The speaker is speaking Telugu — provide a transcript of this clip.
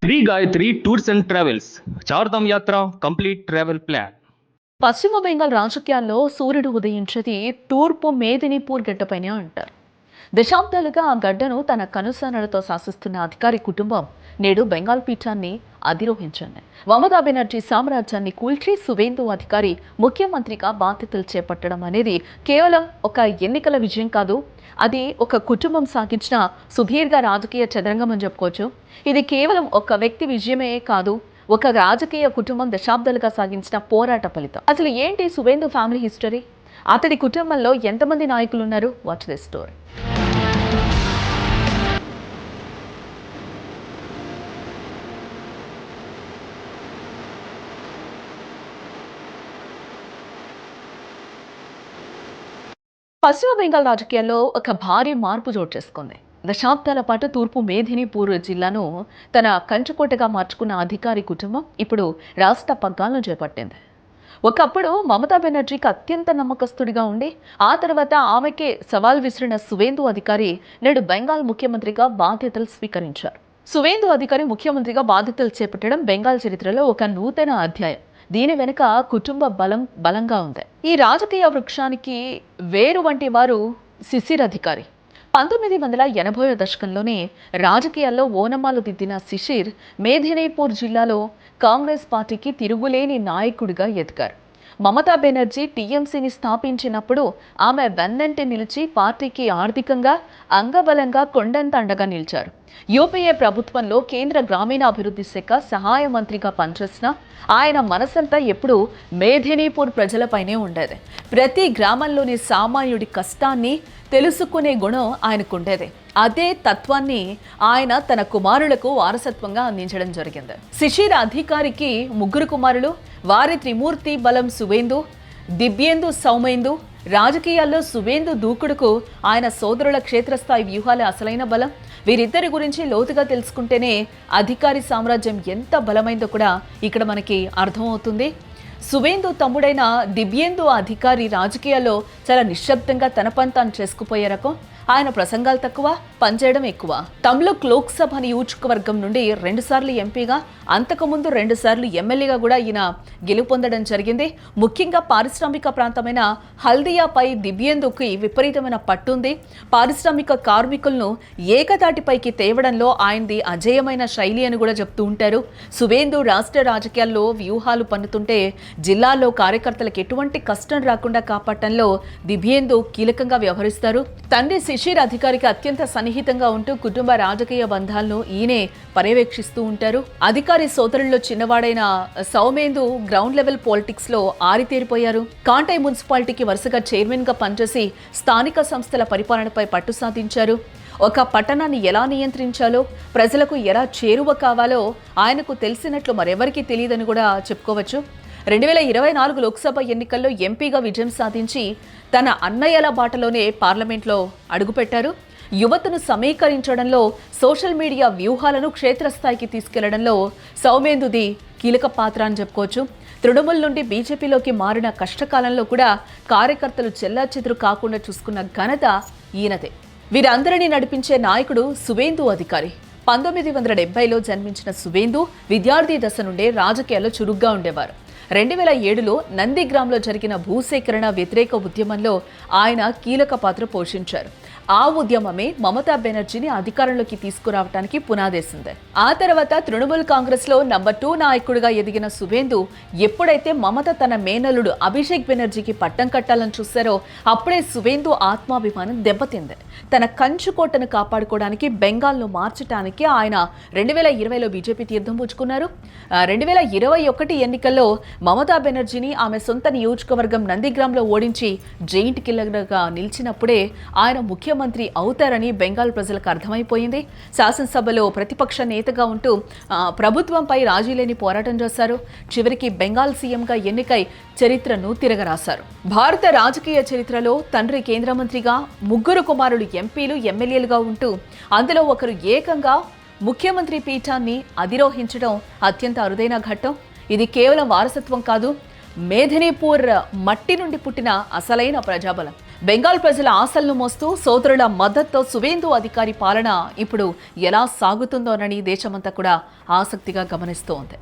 Shri Gayatri tours and travels Chardham యాత్ర కంప్లీట్ ట్రావెల్ ప్లాన్. పశ్చిమ బెంగాల్ రాజకీయాల్లో సూర్యుడు ఉదయించేది తూర్పు మేదినీపూర్ గడ్డపైనే అంటారు. దశాబ్దాలుగా ఆ గడ్డను తన కనుసన్నలతో శాసిస్తున్న అధికారి కుటుంబం నేడు బెంగాల్ పీఠాన్ని అధిరోహించింది. మమతా బెనర్జీ సామ్రాజ్యాన్ని కూల్చి సువేందు అధికారి ముఖ్యమంత్రిగా బాధ్యతలు చేపట్టడం అనేది కేవలం ఒక ఎన్నికల విజయం కాదు, అది ఒక కుటుంబం సాగించిన సుదీర్ఘ రాజకీయ చదరంగం అని చెప్పుకోవచ్చు. ఇది కేవలం ఒక వ్యక్తి విజయమే కాదు, ఒక రాజకీయ కుటుంబం దశాబ్దాలుగా సాగించిన పోరాట ఫలితం. అసలు ఏంటి సువేందు ఫ్యామిలీ హిస్టరీ? అతడి కుటుంబంలో ఎంతమంది నాయకులు ఉన్నారు? Watch this story. పశ్చిమ బెంగాల్ రాజకీయాల్లో ఒక భారీ మార్పు చోటు చేసుకుంది. దశాబ్దాల పాటు తూర్పు మేదినీపూర్ జిల్లాను తన కంచుకోటగా మార్చుకున్న అధికారి కుటుంబం ఇప్పుడు రాష్ట్ర పగ్గాలను చేపట్టింది. ఒకప్పుడు మమతా బెనర్జీకి అత్యంత నమ్మకస్తుడిగా ఉండి ఆ తర్వాత ఆమెకే సవాల్ విసిరిన సువేందు అధికారి నేడు బెంగాల్ ముఖ్యమంత్రిగా బాధ్యతలు స్వీకరించారు. సువేందు అధికారి ముఖ్యమంత్రిగా బాధ్యతలు చేపట్టడం బెంగాల్ చరిత్రలో ఒక నూతన అధ్యాయం. దీని వెనుక కుటుంబ బలంగా ఉంది. ఈ రాజకీయ వృక్షానికి వేరు వంటి వారు శిశిర్ అధికారి. 1980వ దశకంలోనే రాజకీయాల్లో ఓనమాలు దిద్దిన శిశిర్ మేదినీపూర్ జిల్లాలో కాంగ్రెస్ పార్టీకి తిరుగులేని నాయకుడిగా ఎదిగారు. మమతా బెనర్జీ టీఎంసీని స్థాపించినప్పుడు ఆమె వెన్నంటి నిలిచి పార్టీకి ఆర్థికంగా అంగబలంగా కొండంత అండగా నిలిచారు. యూపీఏ ప్రభుత్వంలో కేంద్ర గ్రామీణాభివృద్ధి శాఖ సహాయ మంత్రిగా పనిచేసిన ఆయన మనసంతా ఎప్పుడూ మేదినీపూర్ ప్రజలపైనే ఉండేది. ప్రతి గ్రామంలోని సామాన్యుడి కష్టాన్ని తెలుసుకునే గుణం ఆయనకుండేది. అదే తత్వాన్ని ఆయన తన కుమారులకు వారసత్వంగా అందించడం జరిగింది. శిశిర్ అధికారికి 3 కుమారులు. వారి త్రిమూర్తి బలం సువేందు, దివ్యేందు, సౌమేందు. రాజకీయాల్లో సువేందు దూకుడుకు ఆయన సోదరుల క్షేత్రస్థాయి వ్యూహాలే అసలైన బలం. వీరిద్దరి గురించి లోతుగా తెలుసుకుంటేనే అధికారి సామ్రాజ్యం ఎంత బలమైందో కూడా ఇక్కడ మనకి అర్థమవుతుంది. సువేందు తమ్ముడైన దివ్యేందు అధికారి రాజకీయాల్లో చాలా నిశ్శబ్దంగా తన పని తాను చేసుకుపోయే రకం. ఆయన ప్రసంగాలు తక్కువ, పనిచేయడం ఎక్కువ. తమ్లుక్ లోక్సభ నియోజకవర్గం నుండి 2 సార్లు ఎంపీగా, అంతకుముందు 2 సార్లు ఎమ్మెల్యేగా కూడా ఈయన గెలుపొందడం జరిగింది. ముఖ్యంగా పారిశ్రామిక ప్రాంతమైన హల్దియాపై దివ్యేందుకి విపరీతమైన పట్టుంది. పారిశ్రామిక కార్మికులను ఏకతాటిపైకి తేవడంలో ఆయనది అజేయమైన శైలి అని కూడా చెప్తూ ఉంటారు. సువేందు రాష్ట్ర రాజకీయాల్లో వ్యూహాలు పన్నుతుంటే జిల్లాలో కార్యకర్తలకు ఎటువంటి కష్టం రాకుండా కాపాడటంలో దివ్యేందు కీలకంగా వ్యవహరిస్తారు. తండ్రి శిశిర్ అధికారికి అత్యంత సన్నిహితంగా ఉంటూ కుటుంబ రాజకీయ బంధాలను ఈయనే పర్యవేక్షిస్తూ ఉంటారు. అధికారి సోదరుల్లో చిన్నవాడైన సౌమేందు గ్రౌండ్ లెవెల్ పాలిటిక్స్ లో ఆరితేరిపోయారు. కాంటై మున్సిపాలిటీకి వరుసగా చైర్మన్ గా పనిచేసి స్థానిక సంస్థల పరిపాలనపై పట్టు సాధించారు. ఒక పట్టణాన్ని ఎలా నియంత్రించాలో, ప్రజలకు ఎలా చేరువ కావాలో ఆయనకు తెలిసినట్లు మరెవరికీ తెలియదని కూడా చెప్పుకోవచ్చు. 2024 లోక్సభ ఎన్నికల్లో ఎంపీగా విజయం సాధించి తన అన్నయ్యల బాటలోనే పార్లమెంట్లో అడుగుపెట్టారు. యువతను సమీకరించడంలో, సోషల్ మీడియా వ్యూహాలను క్షేత్రస్థాయికి తీసుకెళ్లడంలో సౌమేందుది కీలక పాత్ర అని చెప్పుకోవచ్చు. తృణమూల్ నుండి బీజేపీలోకి మారిన కష్టకాలంలో కూడా కార్యకర్తలు చెల్లాచెదురు కాకుండా చూసుకున్న ఘనత ఈయనదే. వీరందరినీ నడిపించే నాయకుడు సువేందు అధికారి. 1970లో జన్మించిన సువేందు విద్యార్థి దశ నుండే రాజకీయాల్లో చురుగ్గా ఉండేవారు. 2007లో నందిగ్రామ్లో జరిగిన భూసేకరణ వ్యతిరేక ఉద్యమంలో ఆయన కీలక పాత్ర పోషించారు. ఆ ఉద్యమమే మమతా బెనర్జీని అధికారంలోకి తీసుకురావడానికి పునాదేసింది. ఆ తర్వాత తృణమూల్ కాంగ్రెస్ లో నంబర్ 2 నాయకుడిగా ఎదిగిన సువేందు ఎప్పుడైతే మమత తన మేనల్లుడు అభిషేక్ బెనర్జీకి పట్టం కట్టాలని చూశారో అప్పుడే సువేందు ఆత్మాభిమానం దెబ్బతింది. తన కంచుకోటను కాపాడుకోవడానికి, బెంగాల్ను మార్చడానికి ఆయన 2020లో బీజేపీ తీర్థం పుచ్చుకున్నారు. 2021 ఎన్నికల్లో మమతా బెనర్జీని ఆమె సొంత నియోజకవర్గం నందిగ్రామ్లో ఓడించి జైంట్ కిల్లర్గా నిలిచినప్పుడే ఆయన ముఖ్యమంత్రి అవుతారని బెంగాల్ ప్రజలకు అర్థమైపోయింది. శాసనసభలో ప్రతిపక్ష నేతగా ఉంటూ ప్రభుత్వంపై రాజీలేని పోరాటం చేశారు. చివరికి బెంగాల్ సీఎంగా ఎన్నికై చరిత్రను తిరగరాశారు. భారత రాజకీయ చరిత్రలో తండ్రి కేంద్ర మంత్రిగా, 3 కుమారులు ఎంపీలు, ఎమ్మెల్యేలుగా ఉంటూ అందులో ఒకరు ఏకంగా ముఖ్యమంత్రి పీఠాన్ని అధిరోహించడం అత్యంత అరుదైన ఘట్టం. ఇది కేవలం వారసత్వం కాదు, మేదినీపూర్ మట్టి నుండి పుట్టిన అసలైన ప్రజాబలం. బెంగాల్ ప్రజల ఆశలను మోస్తూ సోదరుల మద్దతుతో సువేందు అధికారి పాలన ఇప్పుడు ఎలా సాగుతుందోనని దేశమంతా కూడా ఆసక్తిగా గమనిస్తోంది.